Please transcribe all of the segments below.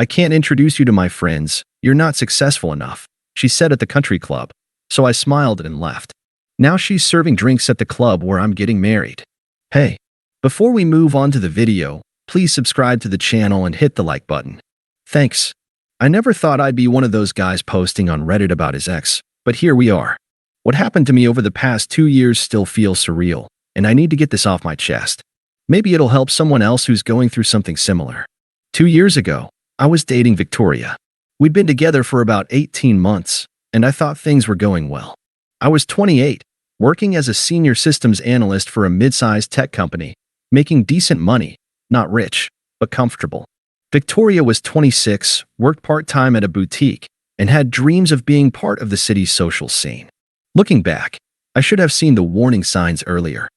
I can't introduce you to my friends. You're not successful enough, she said at the country club. So I smiled and left. Now she's serving drinks at the club where I'm getting married. Hey, before we move on to the video, please subscribe to the channel and hit the like button. Thanks. I never thought I'd be one of those guys posting on Reddit about his ex, but here we are. What happened to me over the past 2 years still feels surreal, and I need to get this off my chest. Maybe it'll help someone else who's going through something similar. 2 years ago, I was dating Victoria. We'd been together for about 18 months, and I thought things were going well. I was 28, working as a senior systems analyst for a mid-sized tech company, making decent money, not rich, but comfortable. Victoria was 26, worked part-time at a boutique, and had dreams of being part of the city's social scene. Looking back, I should have seen the warning signs earlier.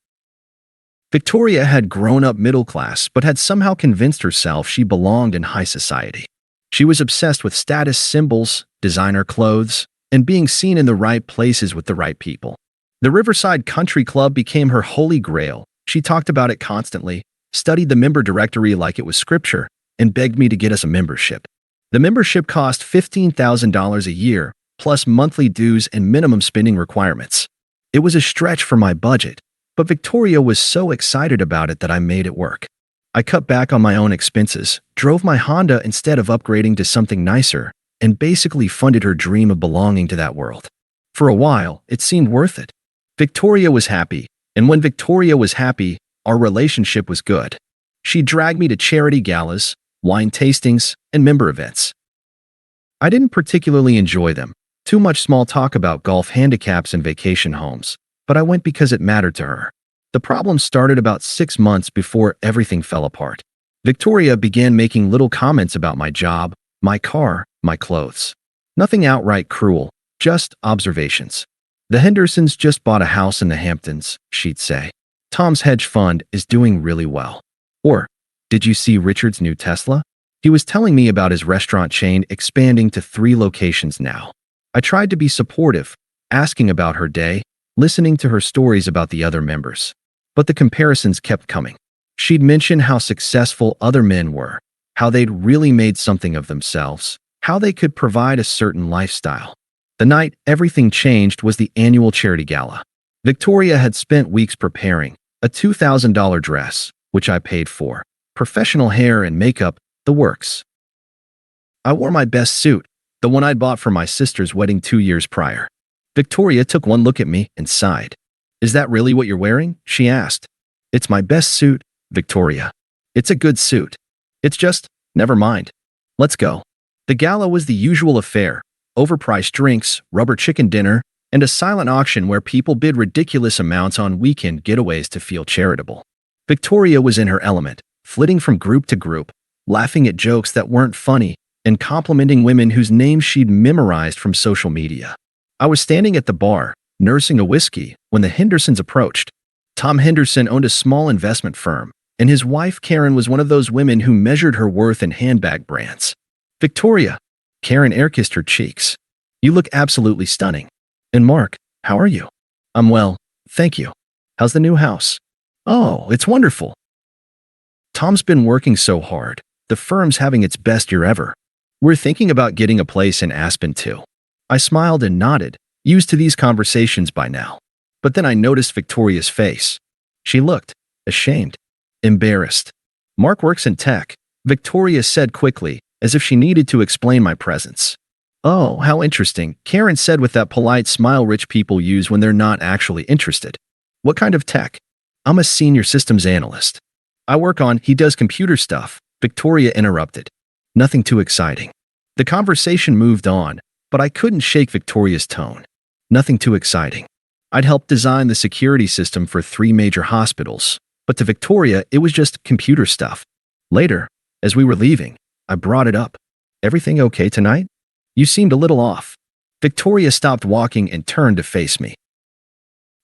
Victoria had grown up middle class but had somehow convinced herself she belonged in high society. She was obsessed with status symbols, designer clothes, and being seen in the right places with the right people. The Riverside Country Club became her holy grail. She talked about it constantly, studied the member directory like it was scripture, and begged me to get us a membership. The membership cost $15,000 a year, plus monthly dues and minimum spending requirements. It was a stretch for my budget, but Victoria was so excited about it that I made it work. I cut back on my own expenses, drove my Honda instead of upgrading to something nicer, and basically funded her dream of belonging to that world. For a while, it seemed worth it. Victoria was happy, and when Victoria was happy, our relationship was good. She dragged me to charity galas, wine tastings, and member events. I didn't particularly enjoy them. Too much small talk about golf handicaps and vacation homes, but I went because it mattered to her. The problem started about 6 months before everything fell apart. Victoria began making little comments about my job, my car, my clothes. Nothing outright cruel, just observations. The Hendersons just bought a house in the Hamptons, she'd say. Tom's hedge fund is doing really well. Or, did you see Richard's new Tesla? He was telling me about his restaurant chain expanding to 3 locations now. I tried to be supportive, asking about her day, listening to her stories about the other members. But the comparisons kept coming. She'd mention how successful other men were, how they'd really made something of themselves, how they could provide a certain lifestyle. The night everything changed was the annual charity gala. Victoria had spent weeks preparing a $2,000 dress, which I paid for, professional hair and makeup, the works. I wore my best suit, the one I'd bought for my sister's wedding 2 years prior. Victoria took one look at me and sighed. Is that really what you're wearing? She asked. It's my best suit, Victoria. It's a good suit. It's just, never mind. Let's go. The gala was the usual affair. Overpriced drinks, rubber chicken dinner, and a silent auction where people bid ridiculous amounts on weekend getaways to feel charitable. Victoria was in her element, flitting from group to group, laughing at jokes that weren't funny, and complimenting women whose names she'd memorized from social media. I was standing at the bar, nursing a whiskey, when the Hendersons approached. Tom Henderson owned a small investment firm, and his wife Karen was one of those women who measured her worth in handbag brands. Victoria, Karen air-kissed her cheeks. You look absolutely stunning. And Mark, how are you? I'm well, thank you. How's the new house? Oh, it's wonderful. Tom's been working so hard. The firm's having its best year ever. We're thinking about getting a place in Aspen too. I smiled and nodded, used to these conversations by now. But then I noticed Victoria's face. She looked ashamed, embarrassed. Mark works in tech, Victoria said quickly, as if she needed to explain my presence. Oh, how interesting, Karen said with that polite smile rich people use when they're not actually interested. What kind of tech? I'm a senior systems analyst. I work on, he does computer stuff, Victoria interrupted. Nothing too exciting. The conversation moved on, but I couldn't shake Victoria's tone. Nothing too exciting. I'd helped design the security system for 3 major hospitals, but to Victoria, it was just computer stuff. Later, as we were leaving, I brought it up. Everything okay tonight? You seemed a little off. Victoria stopped walking and turned to face me.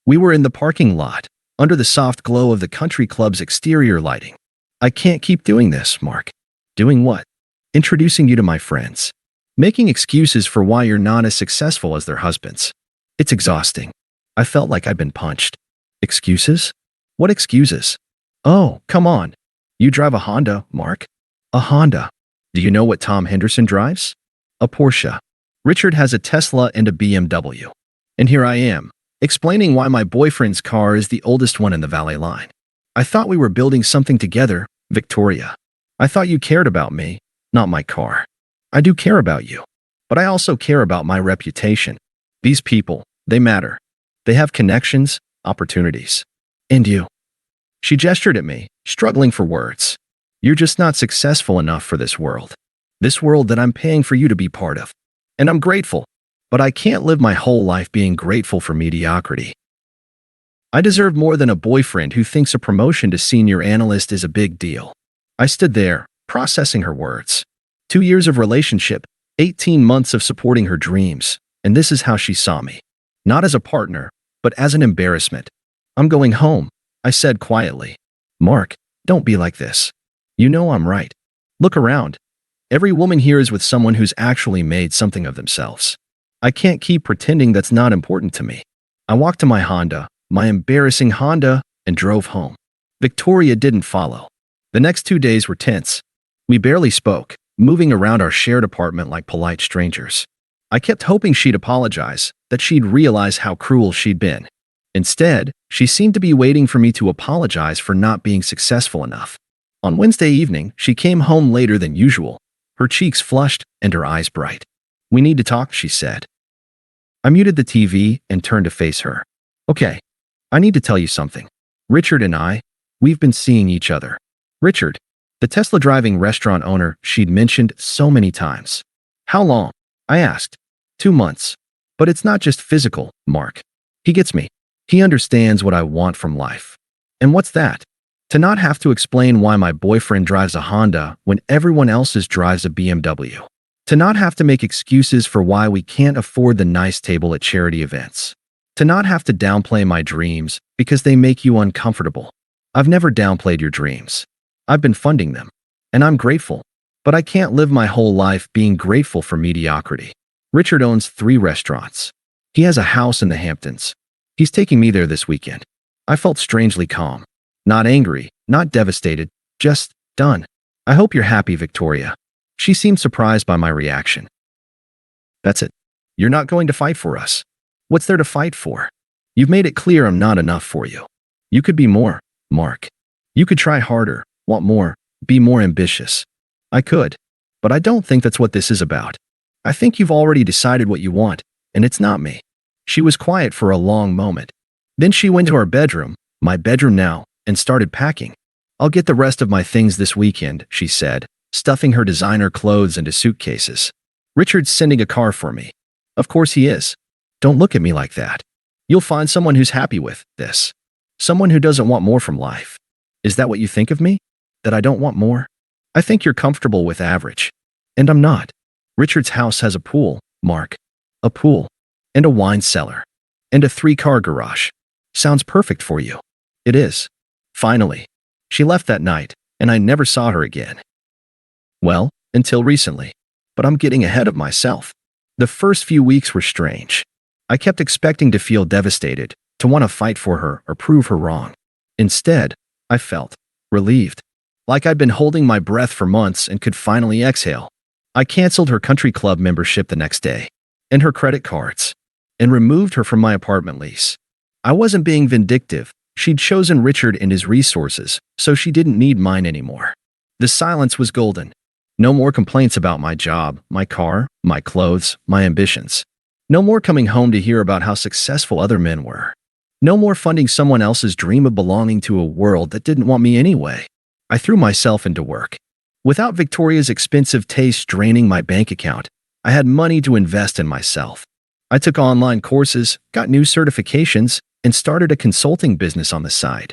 We were in the parking lot, under the soft glow of the country club's exterior lighting. I can't keep doing this, Mark. Doing what? Introducing you to my friends. Making excuses for why you're not as successful as their husbands. It's exhausting. I felt like I'd been punched. Excuses? What excuses? Oh, come on. You drive a Honda, Mark. A Honda. Do you know what Tom Henderson drives? A Porsche. Richard has a Tesla and a BMW. And here I am, explaining why my boyfriend's car is the oldest one in the valet line. I thought we were building something together, Victoria. I thought you cared about me, not my car. I do care about you, but I also care about my reputation. These people, they matter. They have connections, opportunities. And you. She gestured at me, struggling for words. You're just not successful enough for this world. This world that I'm paying for you to be part of. And I'm grateful, but I can't live my whole life being grateful for mediocrity. I deserve more than a boyfriend who thinks a promotion to senior analyst is a big deal. I stood there, processing her words. 2 years of relationship, 18 months of supporting her dreams, and this is how she saw me. Not as a partner, but as an embarrassment. I'm going home, I said quietly. Mark, don't be like this. You know I'm right. Look around. Every woman here is with someone who's actually made something of themselves. I can't keep pretending that's not important to me. I walked to my Honda, my embarrassing Honda, and drove home. Victoria didn't follow. The next 2 days were tense. We barely spoke, moving around our shared apartment like polite strangers. I kept hoping she'd apologize, that she'd realize how cruel she'd been. Instead, she seemed to be waiting for me to apologize for not being successful enough. On Wednesday evening, she came home later than usual, her cheeks flushed and her eyes bright. We need to talk, she said. I muted the TV and turned to face her. Okay, I need to tell you something. Richard and I, we've been seeing each other. Richard, the Tesla-driving restaurant owner she'd mentioned so many times. How long? I asked. 2 months. But it's not just physical, Mark. He gets me. He understands what I want from life. And what's that? To not have to explain why my boyfriend drives a Honda when everyone else's drives a BMW. To not have to make excuses for why we can't afford the nice table at charity events. To not have to downplay my dreams because they make you uncomfortable. I've never downplayed your dreams. I've been funding them. And I'm grateful. But I can't live my whole life being grateful for mediocrity. Richard owns 3 restaurants. He has a house in the Hamptons. He's taking me there this weekend. I felt strangely calm. Not angry, not devastated, just done. I hope you're happy, Victoria. She seemed surprised by my reaction. That's it. You're not going to fight for us. What's there to fight for? You've made it clear I'm not enough for you. You could be more, Mark. You could try harder, want more, be more ambitious. I could. But I don't think that's what this is about. I think you've already decided what you want, and it's not me. She was quiet for a long moment. Then she went to our bedroom, my bedroom now, and started packing. I'll get the rest of my things this weekend, she said, stuffing her designer clothes into suitcases. Richard's sending a car for me. Of course he is. Don't look at me like that. You'll find someone who's happy with this. Someone who doesn't want more from life. Is that what you think of me? That I don't want more? I think you're comfortable with average. And I'm not. Richard's house has a pool, Mark. A pool. And a wine cellar. And a 3-car garage. Sounds perfect for you. It is. Finally. She left that night, and I never saw her again. Well, until recently. But I'm getting ahead of myself. The first few weeks were strange. I kept expecting to feel devastated, to want to fight for her or prove her wrong. Instead, I felt relieved. Like I'd been holding my breath for months and could finally exhale. I canceled her country club membership the next day, and her credit cards, and removed her from my apartment lease. I wasn't being vindictive. She'd chosen Richard and his resources, so she didn't need mine anymore. The silence was golden. No more complaints about my job, my car, my clothes, my ambitions. No more coming home to hear about how successful other men were. No more funding someone else's dream of belonging to a world that didn't want me anyway. I threw myself into work. Without Victoria's expensive taste draining my bank account, I had money to invest in myself. I took online courses, got new certifications, and started a consulting business on the side.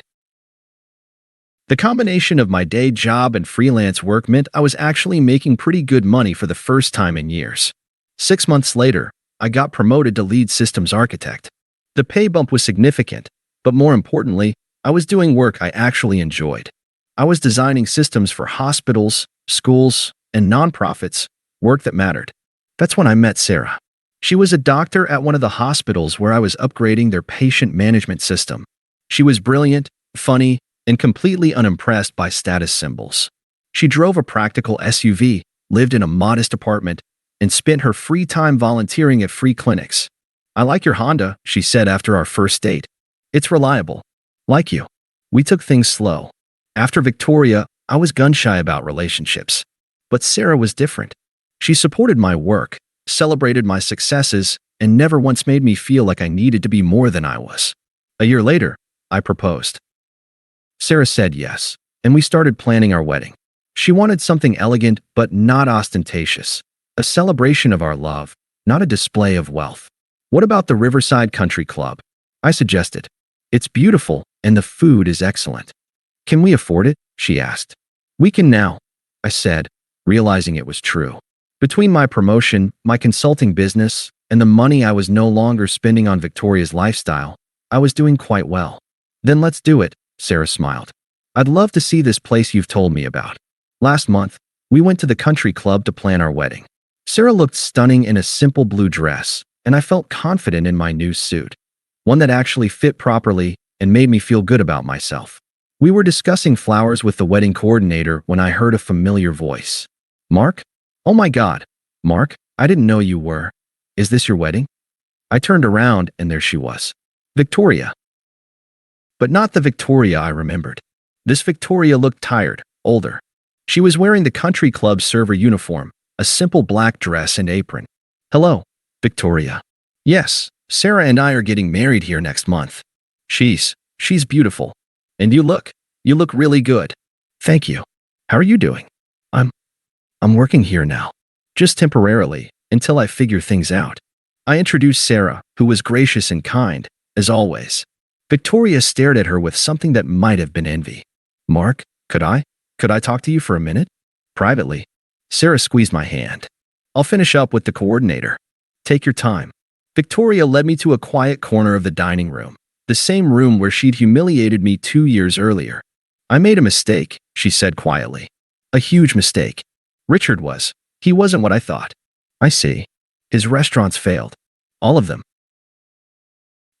The combination of my day job and freelance work meant I was actually making pretty good money for the first time in years. 6 months later, I got promoted to lead systems architect. The pay bump was significant, but more importantly, I was doing work I actually enjoyed. I was designing systems for hospitals, schools, and nonprofits, work that mattered. That's when I met Sarah. She was a doctor at one of the hospitals where I was upgrading their patient management system. She was brilliant, funny, and completely unimpressed by status symbols. She drove a practical SUV, lived in a modest apartment, and spent her free time volunteering at free clinics. "I like your Honda," she said after our first date. "It's reliable. Like you." We took things slow. After Victoria, I was gun-shy about relationships. But Sarah was different. She supported my work, celebrated my successes, and never once made me feel like I needed to be more than I was. A year later, I proposed. Sarah said yes, and we started planning our wedding. She wanted something elegant but not ostentatious, a celebration of our love, not a display of wealth. "What about the Riverside Country Club?" I suggested. "It's beautiful, and the food is excellent." "Can we afford it?" she asked. "We can now," I said, realizing it was true. Between my promotion, my consulting business, and the money I was no longer spending on Victoria's lifestyle, I was doing quite well. "Then let's do it," Sarah smiled. "I'd love to see this place you've told me about." Last month, we went to the country club to plan our wedding. Sarah looked stunning in a simple blue dress, and I felt confident in my new suit, one that actually fit properly and made me feel good about myself. We were discussing flowers with the wedding coordinator when I heard a familiar voice. "Mark? Oh my God, Mark, I didn't know you were. Is this your wedding?" I turned around and there she was. Victoria. But not the Victoria I remembered. This Victoria looked tired, older. She was wearing the country club server uniform, a simple black dress and apron. "Hello, Victoria." "Yes, Sarah and I are getting married here next month." She's beautiful. "And you look really good." "Thank you. How are you doing?" I'm working here now. Just temporarily, until I figure things out." I introduced Sarah, who was gracious and kind, as always. Victoria stared at her with something that might have been envy. "Mark, could I talk to you for a minute?" "Privately." Sarah squeezed my hand. "I'll finish up with the coordinator." "Take your time." Victoria led me to a quiet corner of the dining room, the same room where she'd humiliated me 2 years earlier. "I made a mistake," she said quietly. "A huge mistake. Richard was. He wasn't what I thought." "I see. His restaurants failed. All of them."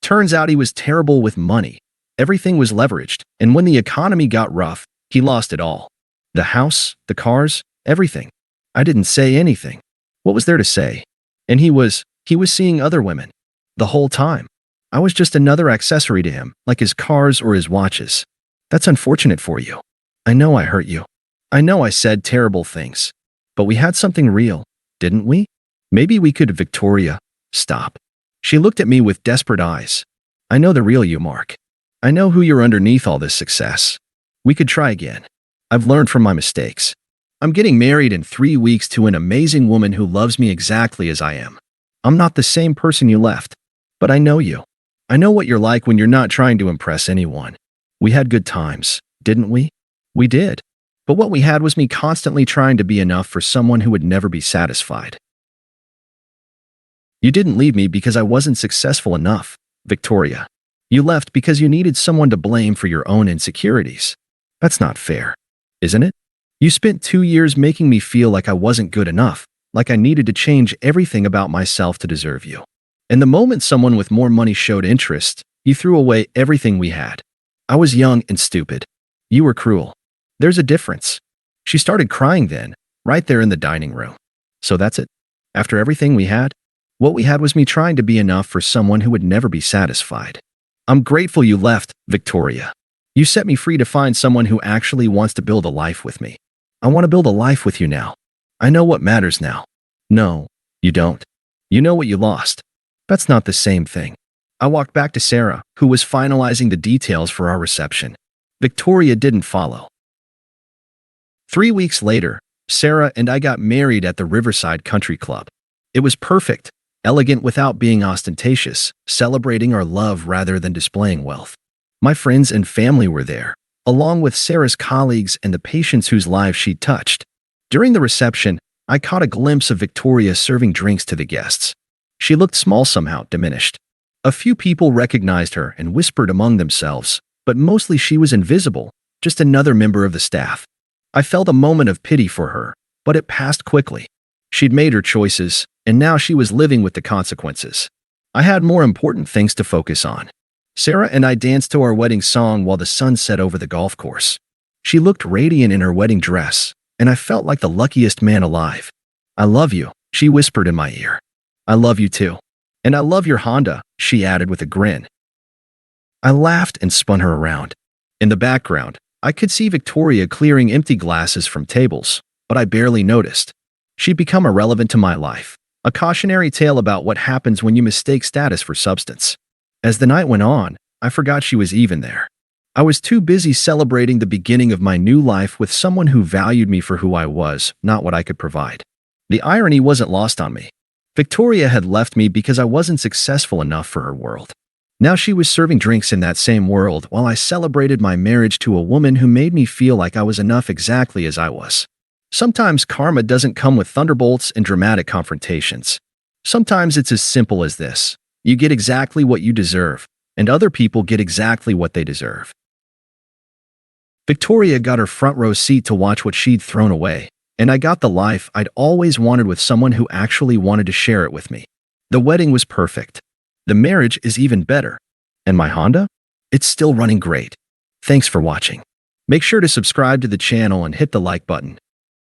"Turns out he was terrible with money. Everything was leveraged, and when the economy got rough, he lost it all. The house, the cars, everything." I didn't say anything. What was there to say? And he was seeing other women. The whole time. I was just another accessory to him, like his cars or his watches. "That's unfortunate for you. I know I hurt you. I know I said terrible things. But we had something real, didn't we? Maybe we could." "Victoria, stop." She looked at me with desperate eyes. "I know the real you, Mark. I know who you're underneath all this success. We could try again. I've learned from my mistakes. I'm getting married in 3 weeks to an amazing woman who loves me exactly as I am. I'm not the same person you left. But I know you. I know what you're like when you're not trying to impress anyone. We had good times, didn't we?" "We did. But what we had was me constantly trying to be enough for someone who would never be satisfied." "You didn't leave me because I wasn't successful enough, Victoria. You left because you needed someone to blame for your own insecurities. That's not fair, isn't it? You spent 2 years making me feel like I wasn't good enough, like I needed to change everything about myself to deserve you. And the moment someone with more money showed interest, you threw away everything we had. I was young and stupid. You were cruel. There's a difference." She started crying then, right there in the dining room. "So that's it? After everything we had? What we had was me trying to be enough for someone who would never be satisfied. I'm grateful you left, Victoria. You set me free to find someone who actually wants to build a life with me. I want to build a life with you now. I know what matters now." "No, you don't. You know what you lost." "That's not the same thing." I walked back to Sarah, who was finalizing the details for our reception. Victoria didn't follow. 3 weeks later, Sarah and I got married at the Riverside Country Club. It was perfect, elegant without being ostentatious, celebrating our love rather than displaying wealth. My friends and family were there, along with Sarah's colleagues and the patients whose lives she touched. During the reception, I caught a glimpse of Victoria serving drinks to the guests. She looked small somehow, diminished. A few people recognized her and whispered among themselves, but mostly she was invisible, just another member of the staff. I felt a moment of pity for her, but it passed quickly. She'd made her choices, and now she was living with the consequences. I had more important things to focus on. Sarah and I danced to our wedding song while the sun set over the golf course. She looked radiant in her wedding dress, and I felt like the luckiest man alive. I love you, she whispered in my ear. I love you too. And I love your Honda, she added with a grin. I laughed and spun her around. In the background, I could see Victoria clearing empty glasses from tables, but I barely noticed. She'd become irrelevant to my life, a cautionary tale about what happens when you mistake status for substance. As the night went on, I forgot she was even there. I was too busy celebrating the beginning of my new life with someone who valued me for who I was, not what I could provide. The irony wasn't lost on me. Victoria had left me because I wasn't successful enough for her world. Now she was serving drinks in that same world while I celebrated my marriage to a woman who made me feel like I was enough exactly as I was. Sometimes karma doesn't come with thunderbolts and dramatic confrontations. Sometimes it's as simple as this. You get exactly what you deserve, and other people get exactly what they deserve. Victoria got her front row seat to watch what she'd thrown away, and I got the life I'd always wanted with someone who actually wanted to share it with me. The wedding was perfect. The marriage is even better. And my Honda? It's still running great. Thanks for watching. Make sure to subscribe to the channel and hit the like button.